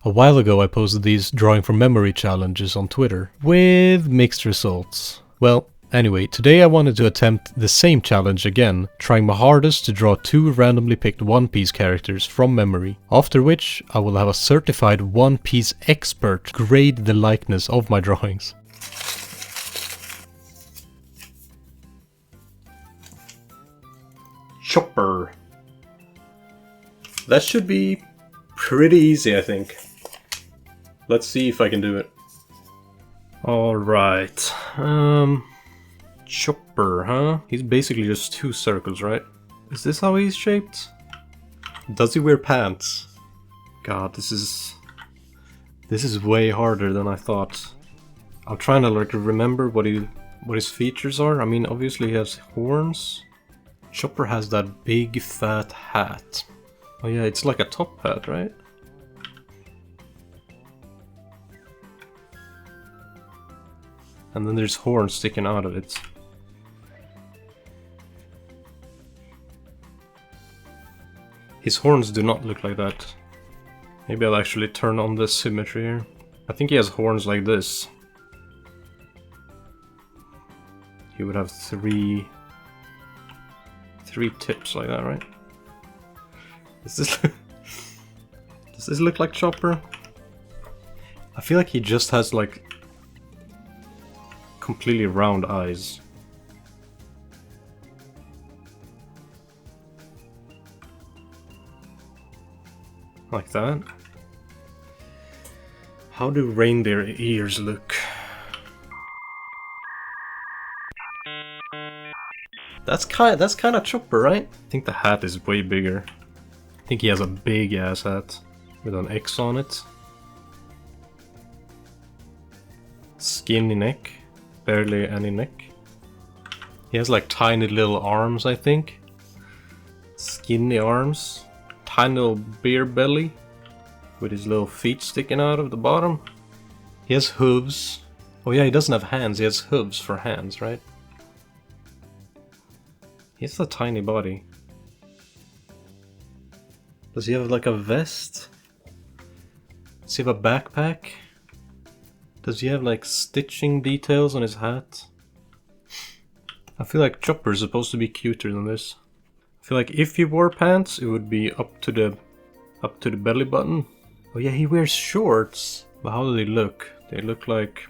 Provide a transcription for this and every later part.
A while ago I posted these drawing from memory challenges on Twitter, with mixed results. Well, anyway, today I wanted to attempt the same challenge again, trying my hardest to draw 2 randomly picked One Piece characters from memory, after which I will have a certified One Piece expert grade the likeness of my drawings. Chopper. That should be pretty easy, I think. Let's see if I can do it. Alright. Chopper, huh? He's basically just 2 circles, right? Is this how he's shaped? Does he wear pants? God, this is way harder than I thought. I'm trying to like remember what his features are. I mean, obviously he has horns. Chopper has that big fat hat. Oh yeah, it's like a top hat, right? And then there's horns sticking out of it. His horns do not look like that. Maybe I'll actually turn on the symmetry here. I think he has horns like this. He would have three tips like that, right? Does this look like Chopper? I feel like he just has like completely round eyes. Like that. How do reindeer ears look? That's kind of Chopper, right? I think the hat is way bigger. I think he has a big ass hat with an X on it. Skinny neck. Barely any neck. He has like tiny little arms, I think. Skinny arms. Tiny little beer belly. With his little feet sticking out of the bottom. He has hooves. Oh yeah, he doesn't have hands, he has hooves for hands, right? He has a tiny body. Does he have like a vest? Does he have a backpack? Does he have like stitching details on his hat? I feel like Chopper is supposed to be cuter than this. I feel like if he wore pants, it would be up to the belly button. Oh yeah, he wears shorts. But how do they look? They look like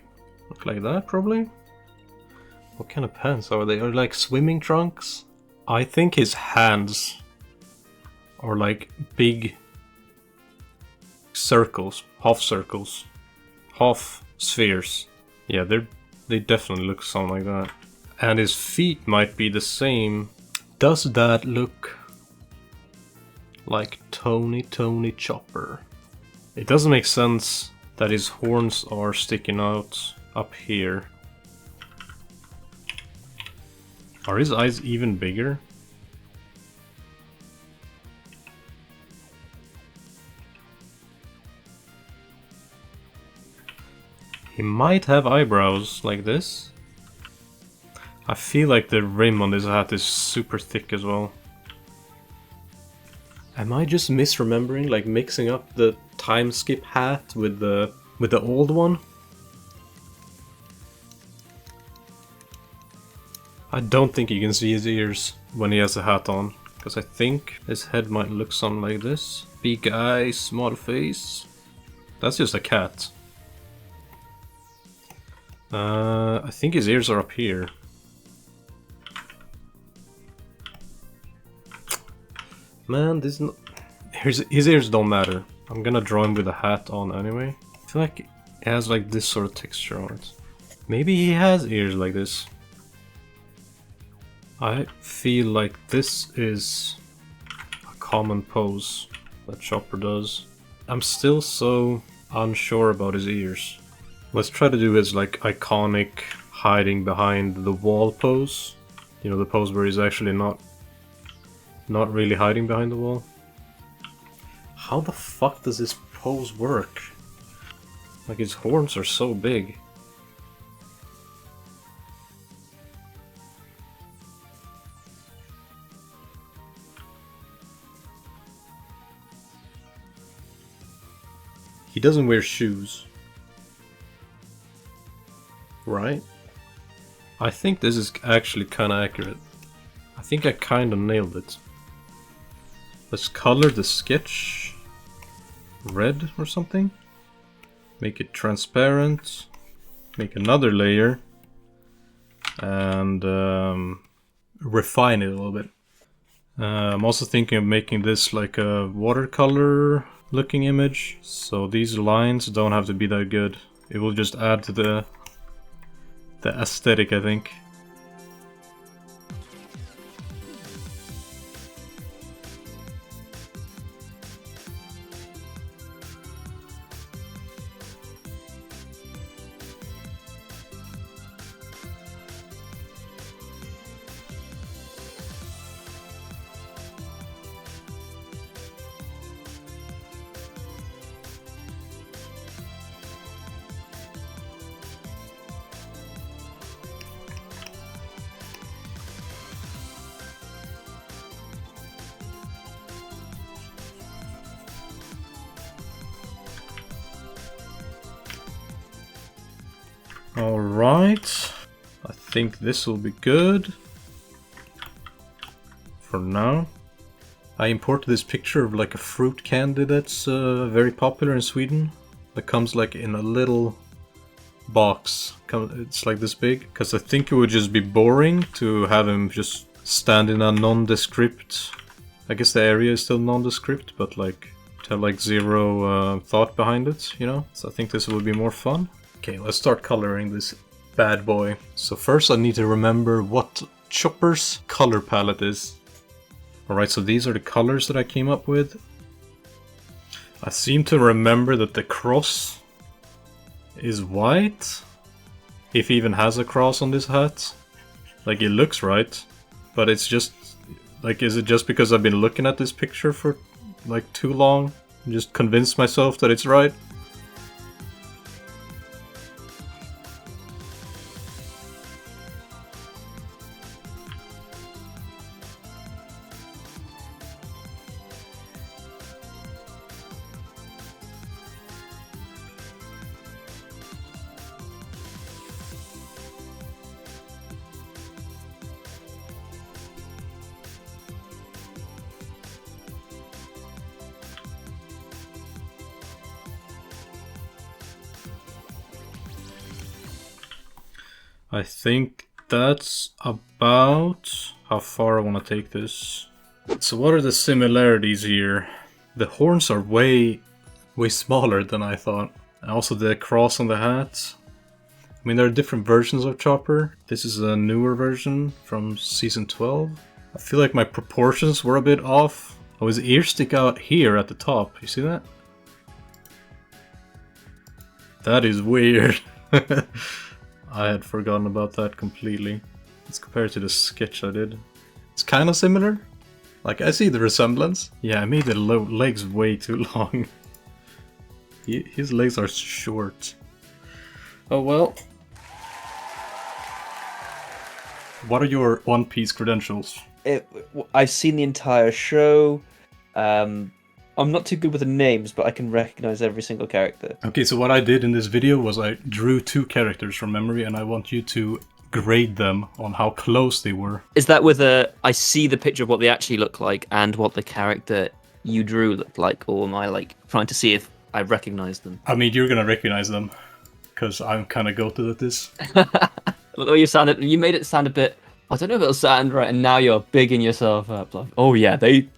that probably? What kind of pants are they? Are they like swimming trunks? I think his hands are like big circles, half spheres. Yeah, they definitely look something like that. And his feet might be the same. Does that look like Tony Chopper? It doesn't make sense that his horns are sticking out up here. Are his eyes even bigger? He might have eyebrows like this. I feel like the rim on this hat is super thick as well. Am I just misremembering, like mixing up the time skip hat with the old one? I don't think you can see his ears when he has a hat on, because I think his head might look something like this. Big eyes, small face. That's just a cat. I think his ears are up here. Man, this is not... His ears don't matter. I'm gonna draw him with a hat on anyway. I feel like it has like this sort of texture on it. Maybe he has ears like this. I feel like this is a common pose that Chopper does. I'm still so unsure about his ears. Let's try to do his like iconic hiding behind the wall pose. You know, the pose where he's actually not really hiding behind the wall. How the fuck does this pose work? Like his horns are so big. He doesn't wear shoes. Right? I think this is actually kind of accurate. I think I kind of nailed it. Let's color the sketch red or something. Make it transparent. Make another layer. And refine it a little bit. I'm also thinking of making this like a watercolor looking image. So these lines don't have to be that good. It will just add to the aesthetic, I think. Alright, I think this will be good for now. I imported this picture of like a fruit candy that's very popular in Sweden. That comes like in a little box. It's like this big, because I think it would just be boring to have him just stand in a nondescript. I guess the area is still nondescript, but like to have like zero thought behind it, you know? So I think this would be more fun. Okay, let's start coloring this bad boy. So first I need to remember what Chopper's color palette is. Alright, so these are the colors that I came up with. I seem to remember that the cross is white. If he even has a cross on this hat. Like, it looks right. But it's just... like, is it just because I've been looking at this picture for like too long? And just convinced myself that it's right? I think that's about how far I want to take this. So what are the similarities here? The horns are way smaller than I thought. And also the cross on the hat. I mean, there are different versions of Chopper. This is a newer version from season 12. I feel like my proportions were a bit off. Oh, his ears stick out here at the top. You see that? That is weird. I had forgotten about that completely. Let's compare it to the sketch I did. It's kind of similar. Like, I see the resemblance. Yeah, I made the legs way too long. His legs are short. Oh well. What are your One Piece credentials? I've seen the entire show. I'm not too good with the names, but I can recognize every single character. Okay, so what I did in this video was I drew 2 characters from memory, and I want you to grade them on how close they were. Is that with I see the picture of what they actually look like and what the character you drew looked like, or am I like trying to see if I recognize them? I mean, you're gonna recognize them, because I'm kind of goated at this. Although you made it sound a bit, I don't know if it'll sound right, and now you're bigging yourself up. Like, oh yeah, they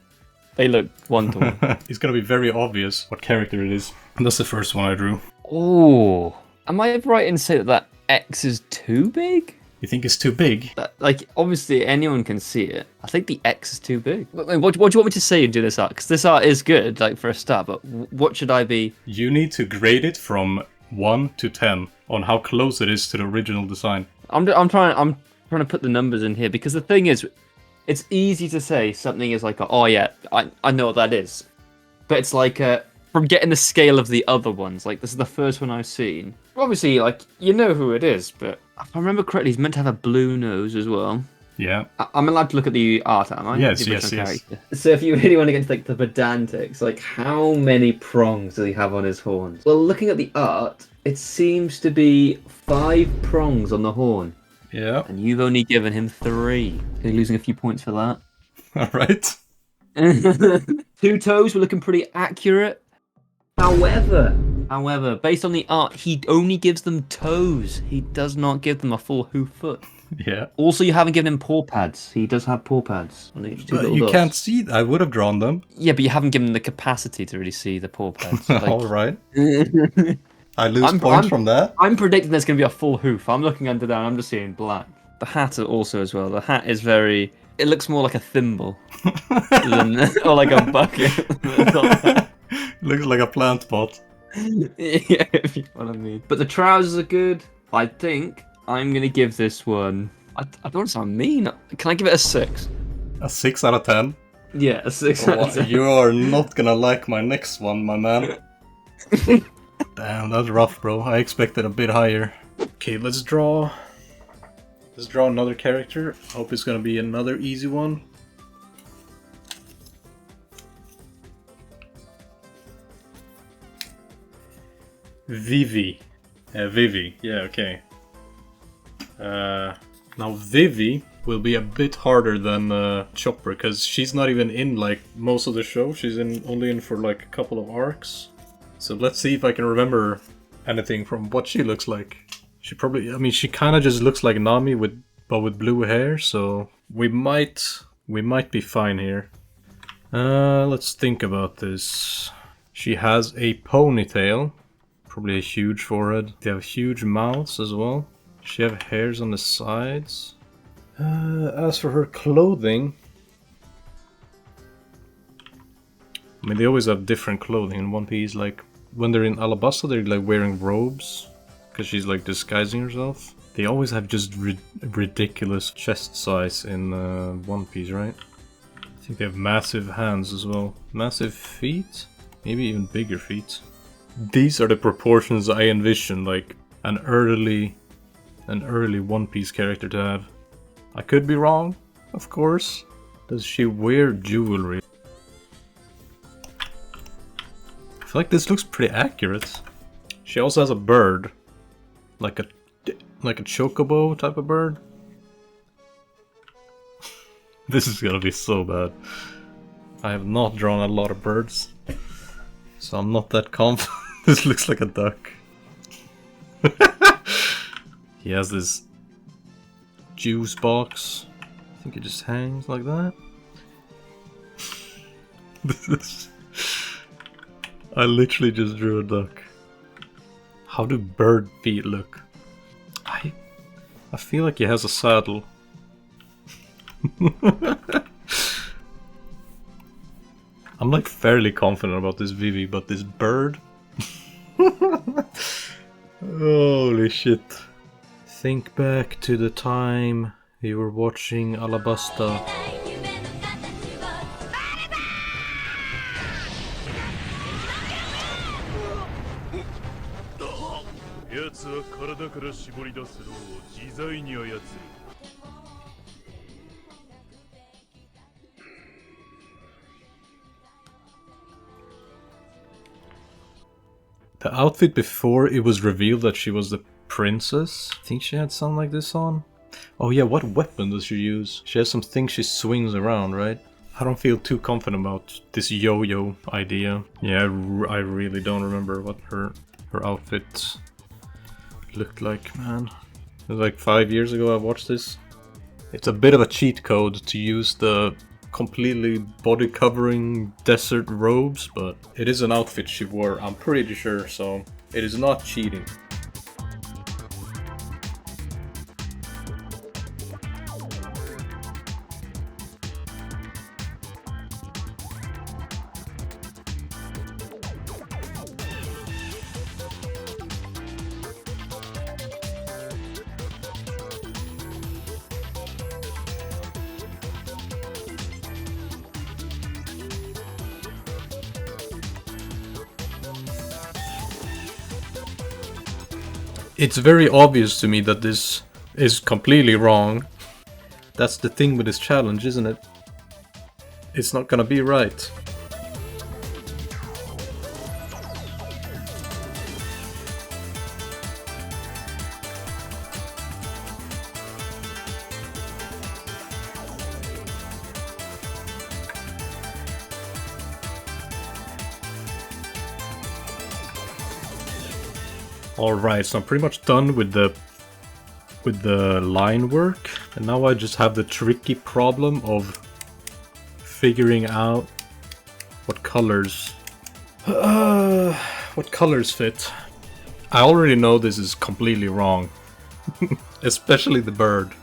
look one-to-one. It's gonna be very obvious what character it is. And that's the first one I drew. Oh, am I right in saying that X is too big? You think it's too big? Like, obviously anyone can see it. I think the X is too big. What do you want me to say and do this art? Because this art is good, like, for a start, but what should I be? You need to grade it from 1 to 10 on how close it is to the original design. I'm trying to put the numbers in here, because the thing is, it's easy to say something is like, oh yeah, I know what that is. But it's like, from getting the scale of the other ones, like, this is the first one I've seen. Obviously, like, you know who it is, but if I remember correctly, he's meant to have a blue nose as well. Yeah. I'm allowed to look at the art, am I? Yes, The yes, original yes. character. So if you really want to get into like the pedantics, like how many prongs does he have on his horns? Well, looking at the art, it seems to be 5 prongs on the horn, Yeah. and you've only given him 3. You're losing a few points for that. All right. 2 toes were looking pretty accurate. However, based on the art, he only gives them toes. He does not give them a full hoof foot. Yeah. Also, you haven't given him paw pads. He does have paw pads on each 2 But little you dots. can't see. I would have drawn them. Yeah, but you haven't given him the capacity to really see the paw pads. All right. I lose points from that. I'm predicting there's going to be a full hoof. I'm looking under there and I'm just seeing black. The hat also as well. The hat is very... It looks more like a thimble than, or like a bucket. Looks like a plant pot. Yeah, if you know what I mean. But the trousers are good. I think I'm going to give this one... I don't want to sound mean. Can I give it a 6? A 6 out of 10. Yeah, a 6 out of 10. You are not gonna like my next one, my man. Damn, that's rough, bro. I expected a bit higher. Okay, let's draw another character. Hope it's gonna be another easy one. Vivi. Vivi. Yeah, okay. Now Vivi will be a bit harder than Chopper, because she's not even in like most of the show. She's only in for like a couple of arcs. So let's see if I can remember anything from what she looks like. She probably, I mean, she kind of just looks like Nami but with blue hair. So we might be fine here. Let's think about this. She has a ponytail, probably a huge forehead. They have huge mouths as well. She have hairs on the sides. As for her clothing, I mean, they always have different clothing in One Piece. Like when they're in Alabasta, they're like wearing robes because she's like disguising herself. They always have just ridiculous chest size in One Piece, right? I think they have massive hands as well, massive feet, maybe even bigger feet. These are the proportions I envision like an early One Piece character to have. I could be wrong, of course. Does she wear jewelry? I feel like this looks pretty accurate. She also has a bird, like a chocobo type of bird. This is gonna be so bad. I have not drawn a lot of birds, so I'm not that confident. This looks like a duck. He has this juice box. I think it just hangs like that. This is... I literally just drew a duck. How do bird feet look? I feel like he has a saddle. I'm like fairly confident about this Vivi, but this bird? Holy shit. Think back to the time you were watching Alabasta. The outfit before it was revealed that she was the princess. I think she had something like this on. Oh yeah, what weapon does she use? She has some things she swings around, right? I don't feel too confident about this yo-yo idea. Yeah, I really don't remember what her outfit looked like, man. It was like 5 years ago I watched this. It's a bit of a cheat code to use the completely body covering desert robes, but it is an outfit she wore, I'm pretty sure, so it is not cheating. It's very obvious to me that this is completely wrong. That's the thing with this challenge, isn't it? It's not gonna be right. Alright, so I'm pretty much done with the line work, and now I just have the tricky problem of figuring out what colors fit. I already know this is completely wrong, especially the bird.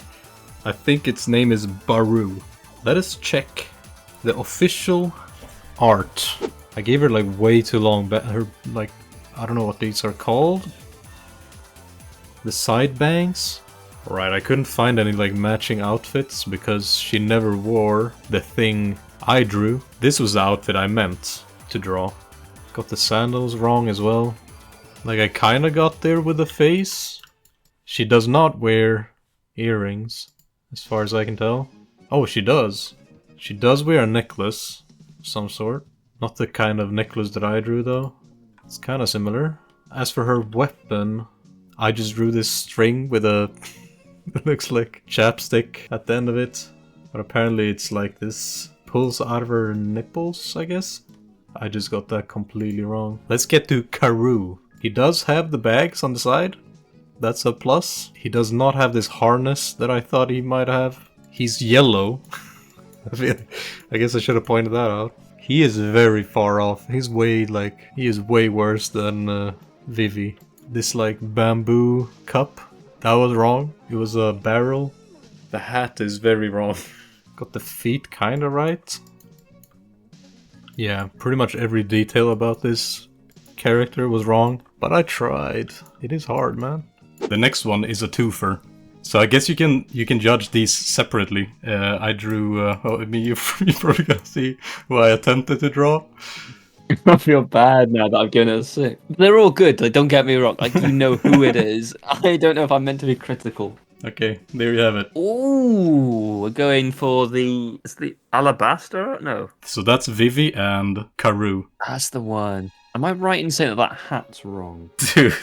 I think its name is Baru. Let us check the official art. I gave her like way too long, but her like, I don't know what these are called. The side bangs? Alright, I couldn't find any like matching outfits because she never wore the thing I drew. This was the outfit I meant to draw. Got the sandals wrong as well. Like I kinda got there with the face. She does not wear earrings, as far as I can tell. Oh, she does. She does wear a necklace of some sort. Not the kind of necklace that I drew though. It's kinda similar. As for her weapon, I just drew this string with a it looks like chapstick at the end of it, but apparently it's like this pulls out of her nipples, I guess. I just got that completely wrong. Let's get to Karoo. He does have the bags on the side. That's a plus. He does not have this harness that I thought he might have. He's yellow. I guess I should have pointed that out. He is very far off. He is way worse than Vivi. This like bamboo cup, that was wrong. It was a barrel. The hat is very wrong. Got the feet kinda right. Yeah, pretty much every detail about this character was wrong, but I tried. It is hard, man. The next one is a twofer. So I guess you can judge these separately. I drew, I mean, you're probably gonna see who I attempted to draw. I feel bad now that I'm giving it a 6. They're all good, like, don't get me wrong. Like, you know who it is. I don't know if I'm meant to be critical. Okay, there you have it. Ooh, we're going for the... Is the Alabaster? No. So that's Vivi and Karoo. That's the one. Am I right in saying that hat's wrong? Dude.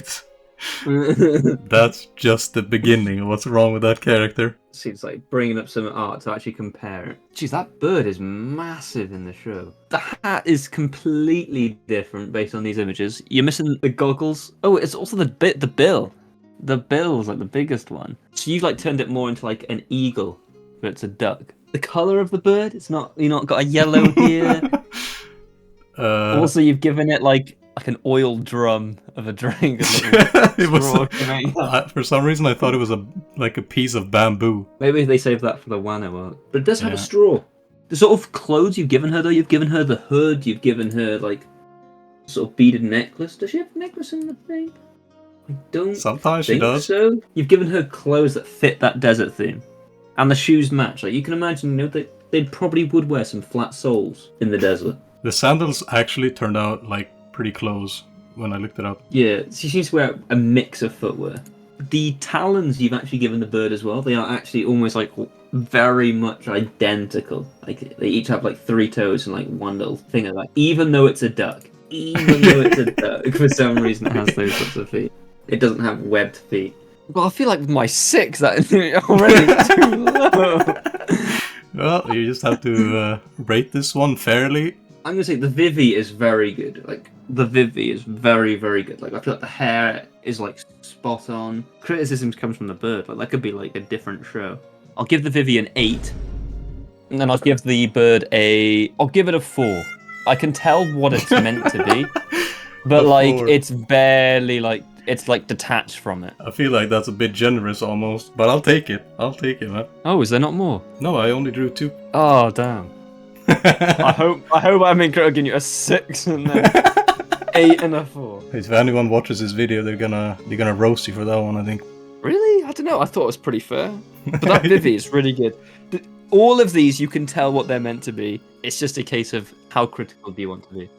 That's just the beginning of what's wrong with that character. Seems like bringing up some art to actually compare it. Jeez, that bird is massive in the show. The hat is completely different based on these images. You're missing the goggles. Oh, it's also the bill. The bill is like the biggest one. So you've like turned it more into like an eagle, but it's a duck. The color of the bird, you're not got a yellow here. Also, you've given it like an oil drum of a drink. It was for some reason I thought it was a piece of bamboo. Maybe they saved that for the Wano art. But it does have a straw. The sort of clothes you've given her though, you've given her the hood, you've given her like sort of beaded necklace. Does she have a necklace in the thing? I don't Sometimes think she does. So. You've given her clothes that fit that desert theme. And the shoes match. Like you can imagine, they probably would wear some flat soles in the desert. The sandals actually turned out like pretty close when I looked it up. Yeah, she seems to wear a mix of footwear. The talons you've actually given the bird as well, they are actually almost like very much identical. Like they each have like 3 toes and like one little thing of that. Even though it's a duck. For some reason it has those sorts of feet. It doesn't have webbed feet. Well, I feel like with my 6 that is already too low. Well, you just have to rate this one fairly. I'm gonna say the Vivi is very good. Like the Vivi is very, very good. Like I feel like the hair is like spot on. Criticisms comes from the bird. Like that could be like a different show. I'll give the Vivi an 8, and then I'll give the bird I'll give it a 4. I can tell what it's meant to be, but like it's barely like it's like detached from it. I feel like that's a bit generous almost, but I'll take it. I'll take it, man. Oh, is there not more? No, I only drew 2. Oh damn. I hope I'm incorrect giving you a 6 and then 8 and a 4. If anyone watches this video, they're gonna roast you for that one, I think. Really? I don't know. I thought it was pretty fair. But that Vivi is really good. All of these, you can tell what they're meant to be. It's just a case of how critical do you want to be.